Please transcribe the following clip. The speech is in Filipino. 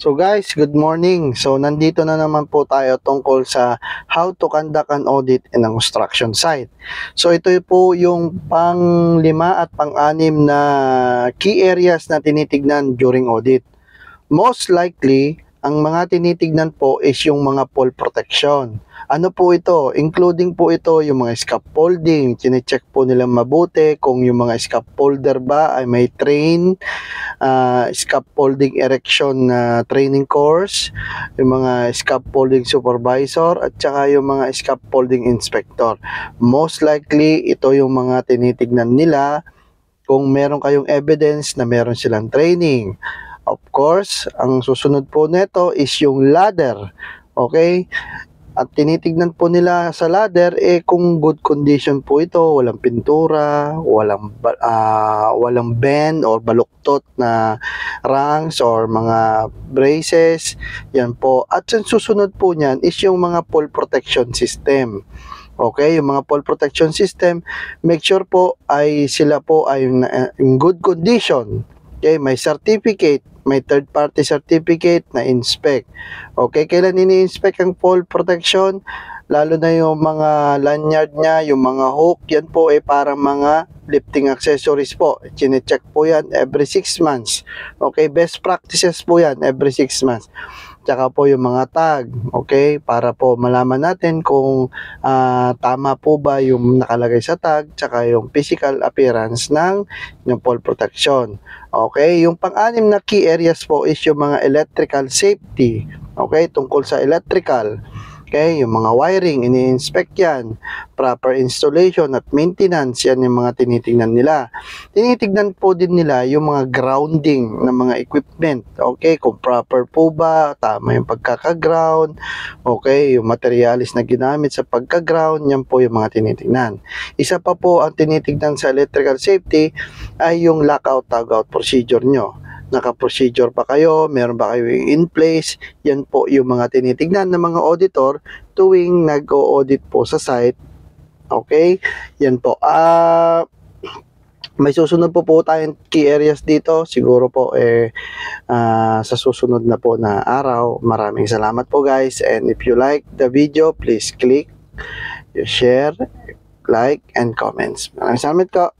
So guys, good morning. So nandito na naman po tayo tungkol sa how to conduct an audit in a construction site. So ito po yung pang-5 at pang-6 na key areas na tinitignan during audit. Most likely, ang mga tinitignan po is yung mga fall protection. Ano po ito? Including po ito yung mga scaffolding. Chine-check po nila mabuti kung yung mga scaffolder ba ay may scaffolding erection na training course, yung mga scaffolding supervisor, at saka yung mga scaffolding inspector. Most likely, ito yung mga tinitignan nila kung meron kayong evidence na meron silang training. Of course, ang susunod po nito is yung ladder. Okay? At tinitignan po nila sa ladder kung good condition po ito, walang pintura, walang bend or baluktot na rungs or mga braces. Yan po. At yung susunod po niyan is yung mga fall protection system. Okay, yung mga fall protection system, make sure po ay sila po ay in good condition. Okay, may certificate, may third party certificate na inspect. Okay, kailan ini-inspect ang fall protection? Lalo na yung mga lanyard niya, yung mga hook, yan po ay parang mga lifting accessories po. Chine-check po yan every 6 months. Okay, best practices po yan every 6 months. Tsaka po yung mga tag, okay, para po malaman natin kung tama po ba yung nakalagay sa tag, tsaka yung physical appearance ng fall protection. Okay, yung pang-6 na key areas po is yung mga electrical safety. Okay, tungkol sa electrical. Okay, yung mga wiring, ini-inspect yan. Proper installation at maintenance, yan yung mga tinitingnan nila. Tinitignan po din nila yung mga grounding ng mga equipment. Okay, kung proper po ba, tama yung pagkaka-ground. Okay, yung materialis na ginamit sa pagka-ground, yan po yung mga tinitingnan. Isa pa po ang tinitignan sa electrical safety ay yung lockout-tagout procedure nyo. Naka-procedure pa kayo, meron ba kayo in place, yan po yung mga tinitignan ng mga auditor tuwing nag-o-audit po sa site. Okay, yan po. May susunod po tayong key areas dito, siguro po sa susunod na po na araw. Maraming salamat po guys, and if you like the video, please click, share, like, and comments. Maraming salamat po.